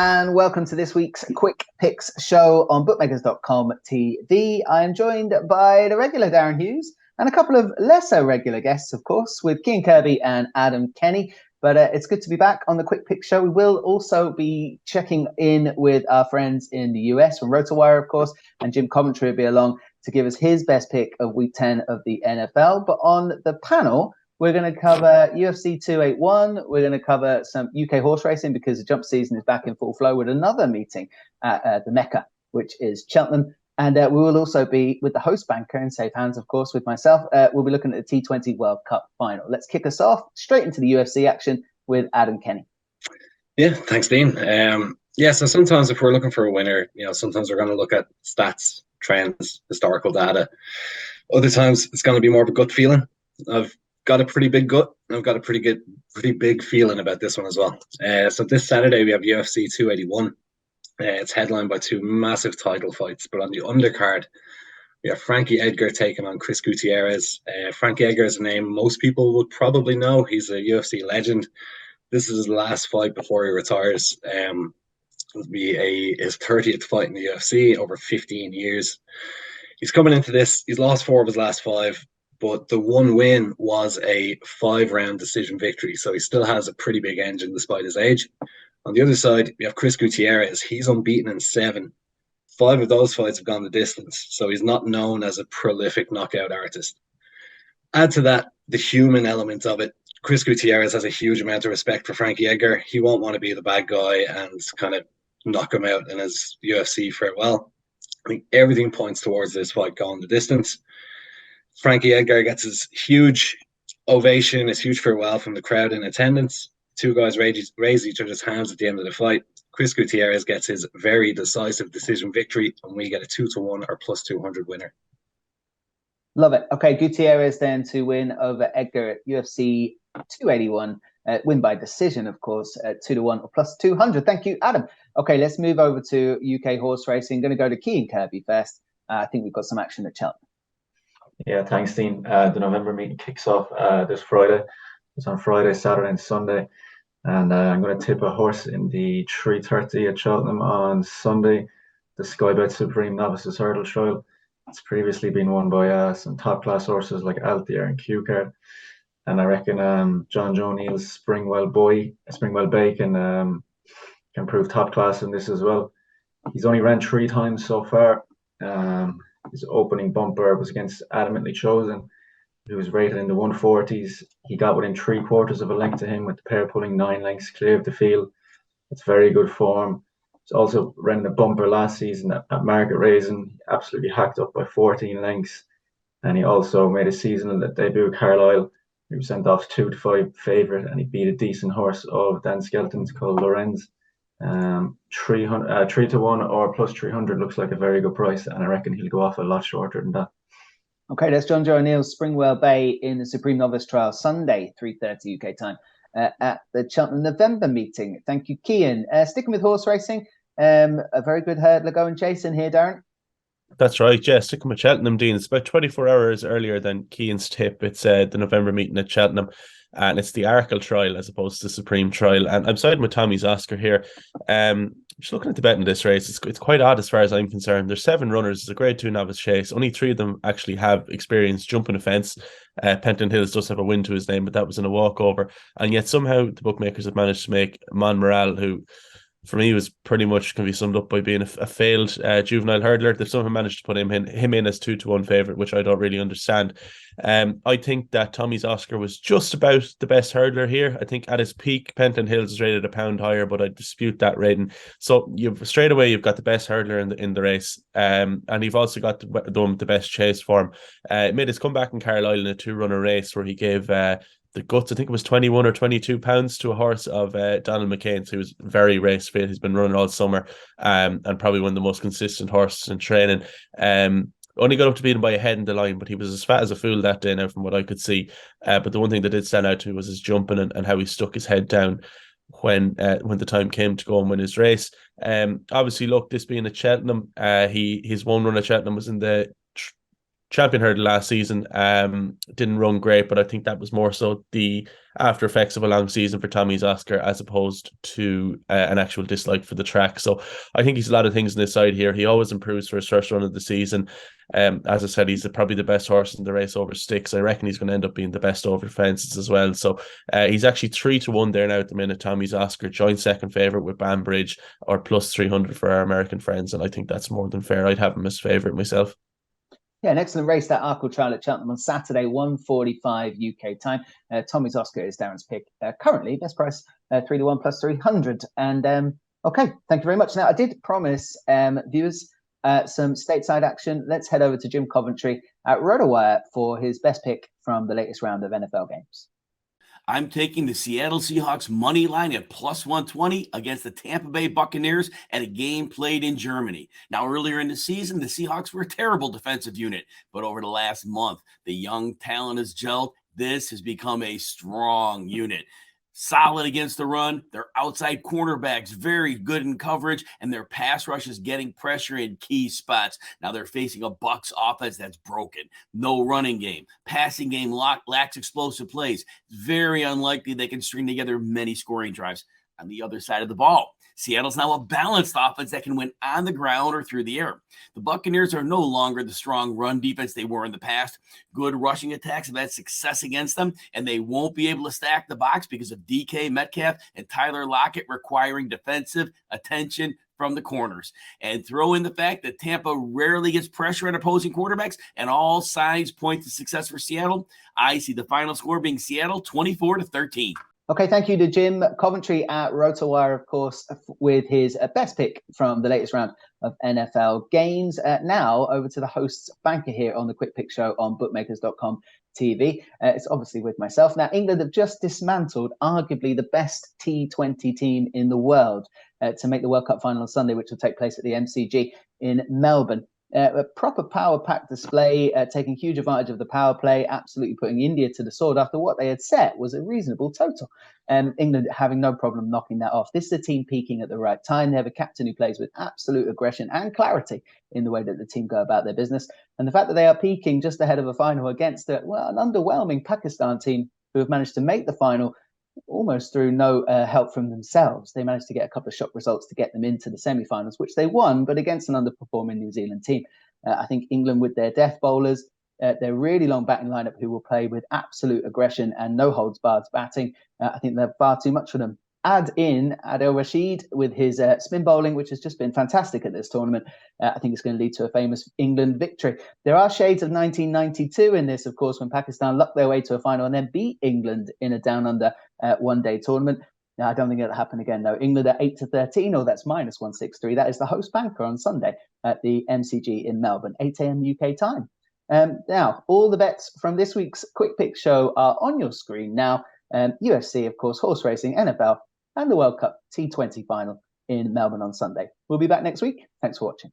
and welcome to this week's Quick Picks show on bookmakers.com TV. I am joined by the regular Darren Hughes and a couple of lesser regular guests, of course, with Cian Kirby and Adam Kenny. But it's good to be back on the Quick Picks show. We will also be checking in with our friends in the US from RotoWire, of course, and Jim Coventry will be along to give us his best pick of Week 10 of the NFL. But on the panel, we're going to cover UFC 281. We're going to cover some UK horse racing because the jump season is back in full flow with another meeting at the Mecca, which is Cheltenham. And we will also be with the host banker in safe hands, of course, with myself. We'll be looking at the T20 World Cup final. Let's kick us off straight into the UFC action with Adam Kenny. Yeah, thanks, Dean. So sometimes if we're looking for a winner, sometimes we're going to look at stats, trends, historical data. Other times it's going to be more of a gut feeling. I've got a pretty big gut. I've got a pretty big feeling about this one as well. So this Saturday we have UFC 281. It's headlined by two massive title fights, but on the undercard, we have Frankie Edgar taking on Chris Gutierrez. Frankie Edgar is a name most people would probably know. He's a UFC legend. This is his last fight before he retires. It'll be his 30th fight in the UFC over 15 years. He's coming into this. He's lost 4 of his last 5, but the one win was a 5-round decision victory. So he still has a pretty big engine despite his age. On the other side, we have Chris Gutierrez. He's unbeaten in 7. 5 of those fights have gone the distance, so he's not known as a prolific knockout artist. Add to that the human element of it. Chris Gutierrez has a huge amount of respect for Frankie Edgar. He won't want to be the bad guy and kind of knock him out in his UFC farewell. I think everything points towards this fight going the distance. Frankie Edgar gets his huge ovation, his huge farewell from the crowd in attendance. 2 guys raise each other's hands at the end of the fight. Chris Gutierrez gets his very decisive decision victory, and we get a 2-1 or plus 200 winner. Love it. Okay, Gutierrez then to win over Edgar at UFC 281. Win by decision, of course, at 2-1 or plus 200. Thank you, Adam. Okay, let's move over to UK horse racing. Going to go to Cian Kirby first. I think we've got some action at Cheltenham. Yeah, thanks, Dean. The November meeting kicks off this Friday. It's on Friday, Saturday, and Sunday. And I'm going to tip a horse in the 3:30 at Cheltenham on Sunday, the Skybet Supreme Novices Hurdle Trial. It's previously been won by some top-class horses like Altier and Q-Card. And I reckon John Joe Neal's Springwell Bay can prove top-class in this as well. He's only ran 3 times so far. His opening bumper was against Adamantly Chosen, who was rated in the 140s. He got within 3/4 of a length to him, with the pair pulling 9 lengths clear of the field. It's very good form. He's also ran the bumper last season at Market Raisin. He absolutely hacked up by 14 lengths. And he also made a seasonal debut at Carlisle. He was sent off 2-5 favourite, and he beat a decent horse of Dan Skelton's called Lorenz. 3-1 or plus 300 looks like a very good price, and I reckon he'll go off a lot shorter than that. Okay, that's John Joe O'Neill's Springwell Bay in the Supreme Novice Trial, Sunday, 3:30 UK time, at the Cheltenham November meeting. Thank you, Cian. Sticking with horse racing, a very good hurdler going chasing here, Darren. That's right, yeah, sticking with Cheltenham, Dean. It's about 24 hours earlier than Cian's tip. It's the November meeting at Cheltenham, and it's the Arkle trial as opposed to the Supreme trial. And I'm siding with Tommy's Oscar here. Just looking at the bet in this race, it's quite odd as far as I'm concerned. There's 7 runners. It's a grade 2 novice chase. Only 3 of them actually have experience jumping a fence. Penton Hills does have a win to his name, but that was in a walkover. And yet somehow the bookmakers have managed to make Mon Morale, who for me was pretty much can be summed up by being a failed juvenile hurdler. They've somehow managed to put him in as 2-1 favourite, which I don't really understand. I think that Tommy's Oscar was just about the best hurdler here. I think at his peak, Penton Hills is rated a pound higher, but I dispute that rating. So you've got the best hurdler in the race, and you've also got the one with the best chase form. Made his comeback in Carlisle in a 2-runner race where he gave the guts, I think it was 21 or 22 pounds to a horse of Donald McCain's, who was very race fit. He's been running all summer, and probably one of the most consistent horses in training. Only got up to beat him by a head in the line, but he was as fat as a fool that day now from what I could see. But the one thing that did stand out to me was his jumping and how he stuck his head down when the time came to go and win his race. Obviously, look, this being at Cheltenham, his one run at Cheltenham was in the champion hurdle last season. Didn't run great, but I think that was more so the after effects of a long season for Tommy's Oscar as opposed to an actual dislike for the track. So I think he's a lot of things on this side here. He always improves for his first run of the season. As I said, he's probably the best horse in the race over sticks. I reckon he's going to end up being the best over fences as well. So he's actually 3-1 there now at the minute. Tommy's Oscar, joint second favourite with Banbridge, or plus 300 for our American friends. And I think that's more than fair. I'd have him as favourite myself. Yeah, an excellent race, that Arkle Trial at Cheltenham on Saturday, 1:45 UK time. Tommy's Oscar is Darren's pick. Currently, best price 3-1 plus 300. And okay, thank you very much. Now, I did promise viewers some stateside action. Let's head over to Jim Coventry at RotoWire for his best pick from the latest round of NFL games. I'm taking the Seattle Seahawks money line at plus 120 against the Tampa Bay Buccaneers at a game played in Germany. Now, earlier in the season, the Seahawks were a terrible defensive unit, but over the last month, the young talent has gelled. This has become a strong unit. Solid against the run. Their outside cornerbacks very good in coverage, and their pass rush is getting pressure in key spots. Now they're facing a Bucs offense that's broken. No running game. Passing game lacks explosive plays. It's very unlikely they can string together many scoring drives. On the other side of the ball, Seattle's now a balanced offense that can win on the ground or through the air. The Buccaneers are no longer the strong run defense they were in the past. Good rushing attacks have had success against them, and they won't be able to stack the box because of DK Metcalf and Tyler Lockett requiring defensive attention from the corners. And throw in the fact that Tampa rarely gets pressure on opposing quarterbacks, and all signs point to success for Seattle. I see the final score being Seattle 24-13. Okay, thank you to Jim Coventry at RotoWire, of course, with his best pick from the latest round of NFL games. Now over to the host's banker here on the Quick Pick Show on bookmakers.com TV. It's obviously with myself. Now, England have just dismantled arguably the best T20 team in the world to make the World Cup final on Sunday, which will take place at the MCG in Melbourne. A proper power pack display, taking huge advantage of the power play, absolutely putting India to the sword after what they had set was a reasonable total. England having no problem knocking that off. This is a team peaking at the right time. They have a captain who plays with absolute aggression and clarity in the way that the team go about their business. And the fact that they are peaking just ahead of a final against an underwhelming Pakistan team who have managed to make the final almost through no help from themselves. They managed to get a couple of shock results to get them into the semi-finals, which they won, but against an underperforming New Zealand team. I think England, with their death bowlers, their really long batting lineup, who will play with absolute aggression and no holds barred batting, I think they're far too much for them. Add in Adil Rashid with his spin bowling, which has just been fantastic at this tournament. I think it's going to lead to a famous England victory. There are shades of 1992 in this, of course, when Pakistan lucked their way to a final and then beat England in a down-under one-day tournament. Now, I don't think it'll happen again, though. England at 8-13, or that's minus 163. That is the host banker on Sunday at the MCG in Melbourne, 8 a.m. UK time. Now, all the bets from this week's Quick Pick Show are on your screen now. UFC, of course, horse racing, NFL, and the World Cup T20 final in Melbourne on Sunday. We'll be back next week. Thanks for watching.